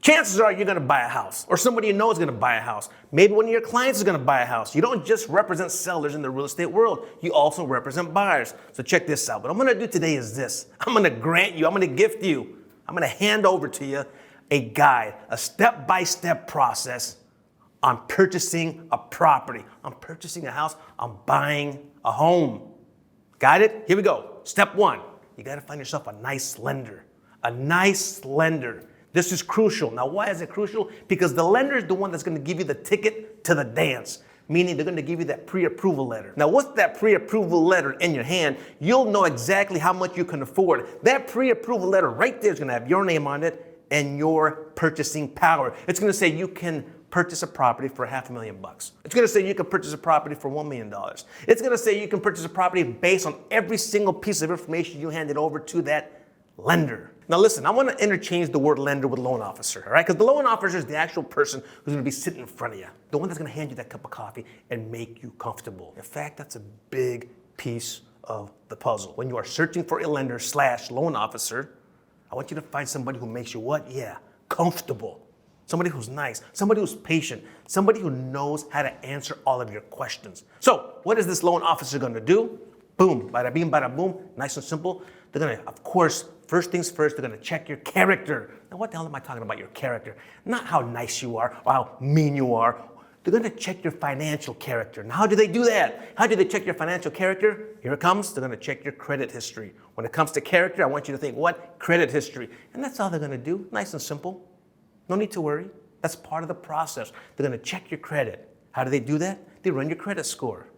chances are you're going to buy a house, or somebody you know is going to buy a house. Maybe one of your clients is going to buy a house. You don't just represent sellers in the real estate world. You also represent buyers. So check this out. What I'm going to do today is this. I'm going to grant you, I'm going to gift you, I'm going to hand over to you a guide, a step-by-step process on purchasing a property. I'm purchasing a house. I'm buying a home. Got it? Here we go. Step one, you got to find yourself a nice lender. A nice lender. This is crucial. Now, why is it crucial? Because the lender is the one that's going to give you the ticket to the dance, meaning they're going to give you that pre-approval letter. Now, with that pre-approval letter in your hand, you'll know exactly how much you can afford. That pre-approval letter right there is going to have your name on it and your purchasing power. It's going to say you can purchase a property for $500,000. It's going to say you can purchase a property for $1 million. It's going to say you can purchase a property based on every single piece of information you handed over to that lender. Now listen, I want to interchange the word lender with loan officer, all right? Because the loan officer is the actual person who's going to be sitting in front of you, the one that's going to hand you that cup of coffee and make you comfortable. In fact, that's a big piece of the puzzle. When you are searching for a lender / loan officer, I want you to find somebody who makes you what? Yeah, comfortable. Somebody who's nice, somebody who's patient, somebody who knows how to answer all of your questions. So what is this loan officer going to do? Boom, bada bing, bada boom, nice and simple. They're going to, of course, first things first, they're going to check your character. Now, what the hell am I talking about your character? Not how nice you are or how mean you are. They're going to check your financial character. Now, how do they do that? How do they check your financial character? Here it comes. They're going to check your credit history. When it comes to character, I want you to think, what? Credit history. And that's all they're going to do. Nice and simple. No need to worry. That's part of the process. They're going to check your credit. How do they do that? They run your credit score.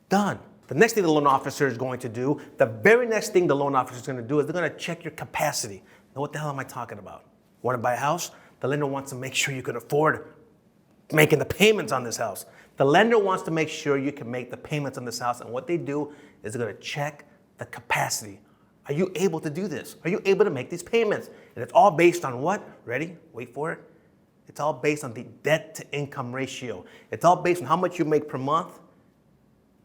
Done. The next thing the loan officer is going to do, the very next thing the loan officer is going to do is they're going to check your capacity. Now, what the hell am I talking about? Want to buy a house? The lender wants to make sure you can afford making the payments on this house. The lender wants to make sure you can make the payments on this house, and what they do is they're going to check the capacity. Are you able to do this? Are you able to make these payments? And it's all based on what? Ready? Wait for it. It's all based on the debt-to-income ratio. It's all based on how much you make per month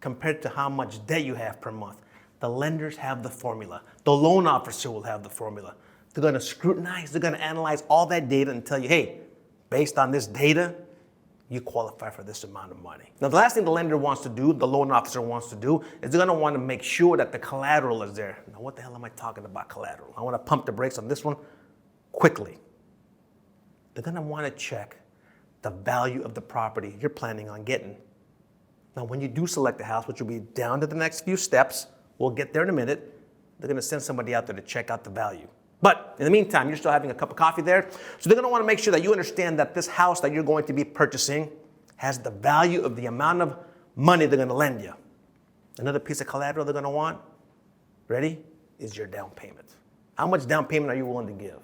compared to how much debt you have per month. The lenders have the formula. The loan officer will have the formula. They're going to scrutinize, they're going to analyze all that data and tell you, hey, based on this data, you qualify for this amount of money. Now, the last thing the lender wants to do, the loan officer wants to do, is they're going to want to make sure that the collateral is there. Now, what the hell am I talking about collateral? I want to pump the brakes on this one quickly. They're going to want to check the value of the property you're planning on getting. Now, when you do select a house, which will be down to the next few steps, we'll get there in a minute, they're going to send somebody out there to check out the value. But in the meantime, you're still having a cup of coffee there. So they're going to want to make sure that you understand that this house that you're going to be purchasing has the value of the amount of money they're going to lend you. Another piece of collateral they're going to want, ready, is your down payment. How much down payment are you willing to give?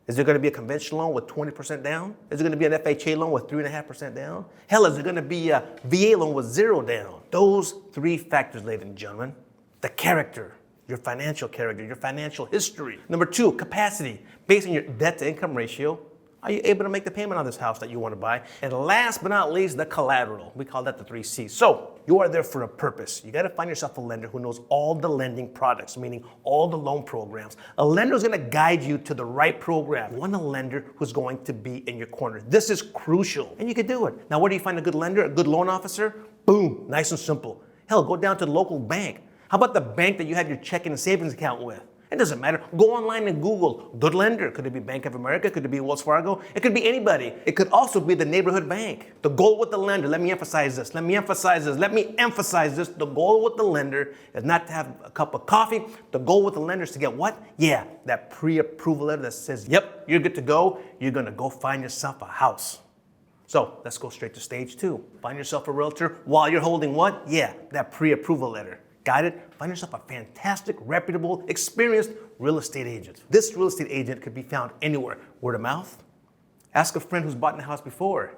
Is there going to be a conventional loan with 20% down? Is there going to be an FHA loan with 3.5% down? Hell, is there going to be a VA loan with 0 down? Those three factors, ladies and gentlemen, the character, your financial character, your financial history. Number 2, capacity. Based on your debt-to-income ratio, are you able to make the payment on this house that you want to buy? And last but not least, the collateral. We call that the 3 C's. So you are there for a purpose. You got to find yourself a lender who knows all the lending products, meaning all the loan programs. A lender is going to guide you to the right program. You want a lender who's going to be in your corner. This is crucial, and you can do it. Now, where do you find a good lender, a good loan officer? Boom, nice and simple. Hell, go down to the local bank. How about the bank that you have your checking and savings account with? It doesn't matter. Go online and Google good lender. Could it be Bank of America? Could it be Wells Fargo? It could be anybody. It could also be the neighborhood bank. The goal with the lender, let me emphasize this. Let me emphasize this. Let me emphasize this. The goal with the lender is not to have a cup of coffee. The goal with the lender is to get what? Yeah, that pre-approval letter that says, yep, you're good to go. You're going to go find yourself a house. So let's go straight to stage 2. Find yourself a realtor while you're holding what? Yeah, that pre-approval letter. Got it? Find yourself a fantastic, reputable, experienced real estate agent. This real estate agent could be found anywhere. Word of mouth. Ask a friend who's bought in a house before.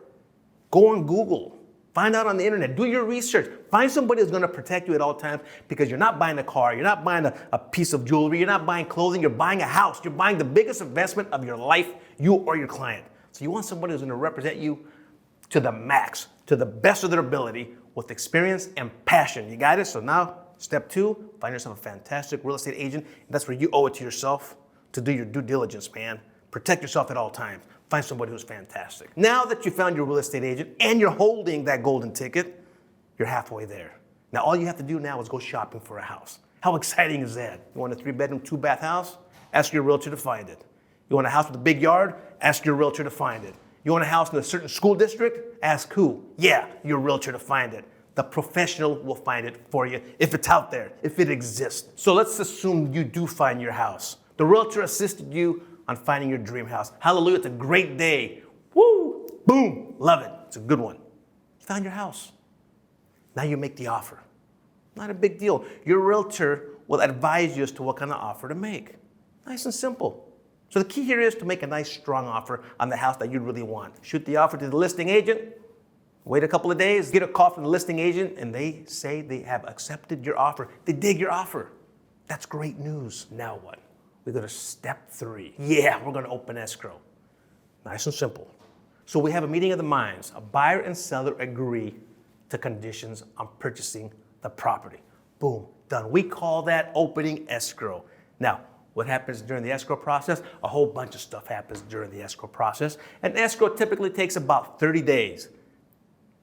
Go on Google. Find out on the internet. Do your research. Find somebody who's going to protect you at all times, because you're not buying a car. You're not buying a piece of jewelry. You're not buying clothing. You're buying a house. You're buying the biggest investment of your life, you or your client. So you want somebody who's going to represent you to the max, to the best of their ability, with experience and passion. You got it? So now, step 2, find yourself a fantastic real estate agent. That's where you owe it to yourself to do your due diligence, man. Protect yourself at all times. Find somebody who's fantastic. Now that you found your real estate agent and you're holding that golden ticket, you're halfway there. Now all you have to do now is go shopping for a house. How exciting is that? You want a 3-bedroom, 2-bath house? Ask your realtor to find it. You want a house with a big yard? Ask your realtor to find it. You want a house in a certain school district? Ask who? Yeah, your realtor to find it. The professional will find it for you if it's out there, if it exists. So let's assume you do find your house. The realtor assisted you on finding your dream house. Hallelujah, it's a great day. Woo, boom, love it. It's a good one. You found your house. Now you make the offer. Not a big deal. Your realtor will advise you as to what kind of offer to make. Nice and simple. So the key here is to make a nice, strong offer on the house that you really want. Shoot the offer to the listing agent. Wait a couple of days, get a call from the listing agent, and they say they have accepted your offer. They dig your offer. That's great news. Now what? We go to step 3. Yeah, we're going to open escrow. Nice and simple. So we have a meeting of the minds. A buyer and seller agree to conditions on purchasing the property. Boom, done. We call that opening escrow. Now, what happens during the escrow process? A whole bunch of stuff happens during the escrow process. And escrow typically takes about 30 days.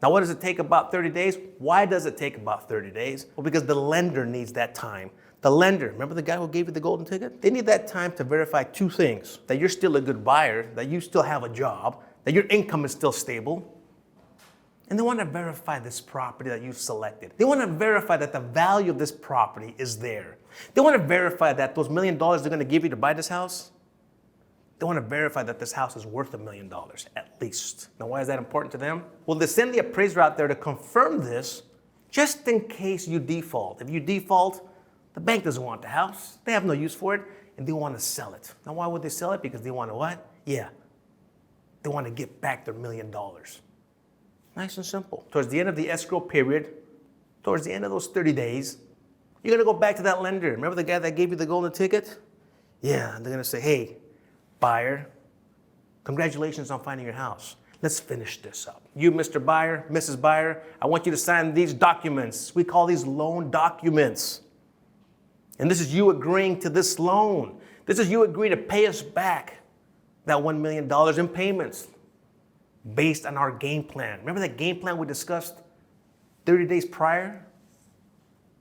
Now, what does it take about 30 days? Why does it take about 30 days? Well, because the lender needs that time. The lender, remember the guy who gave you the golden ticket? They need that time to verify 2 things: that you're still a good buyer, that you still have a job, that your income is still stable. And they want to verify this property that you've selected. They want to verify that the value of this property is there. They want to verify that those $1 million they're going to give you to buy this house, they want to verify that this house is worth $1 million at least. Now, why is that important to them? Well, they send the appraiser out there to confirm this just in case you default. If you default, the bank doesn't want the house. They have no use for it, and they want to sell it. Now, why would they sell it? Because they want to what? Yeah, they want to get back their $1 million. Nice and simple. Towards the end of the escrow period, towards the end of those 30 days, you're going to go back to that lender. Remember the guy that gave you the golden ticket? Yeah, they're going to say, hey, buyer, congratulations on finding your house. Let's finish this up. You, Mr. Buyer, Mrs. Buyer, I want you to sign these documents. We call these loan documents. And this is you agreeing to this loan. This is you agreeing to pay us back that $1 million in payments based on our game plan. Remember that game plan we discussed 30 days prior?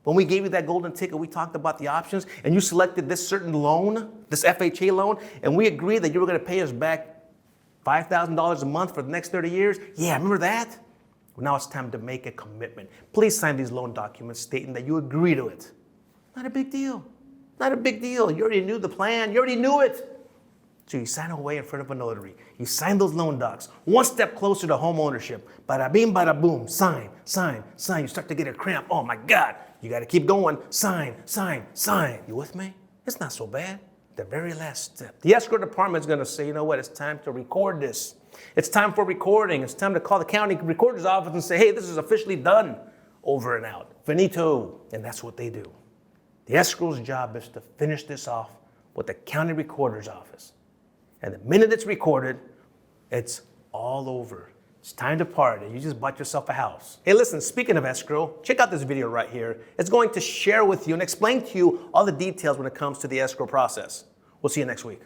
When we gave you that golden ticket, we talked about the options, and you selected this certain loan, this FHA loan, and we agreed that you were going to pay us back $5,000 a month for the next 30 years. Yeah, remember that? Well, now it's time to make a commitment. Please sign these loan documents stating that you agree to it. Not a big deal. Not a big deal. You already knew the plan. You already knew it. So you sign away in front of a notary. You sign those loan docs. One step closer to home ownership. Bada bing, bada boom. Sign, sign, sign. You start to get a cramp. Oh my God. You got to keep going. Sign, sign, sign. You with me? It's not so bad. The very last step. The escrow department is going to say, you know what? It's time to record this. It's time for recording. It's time to call the county recorder's office and say, hey, this is officially done. Over and out. Finito. And that's what they do. The escrow's job is to finish this off with the county recorder's office. And the minute it's recorded, it's all over. It's time to party. You just bought yourself a house. Hey, listen, speaking of escrow, check out this video right here. It's going to share with you and explain to you all the details when it comes to the escrow process. We'll see you next week.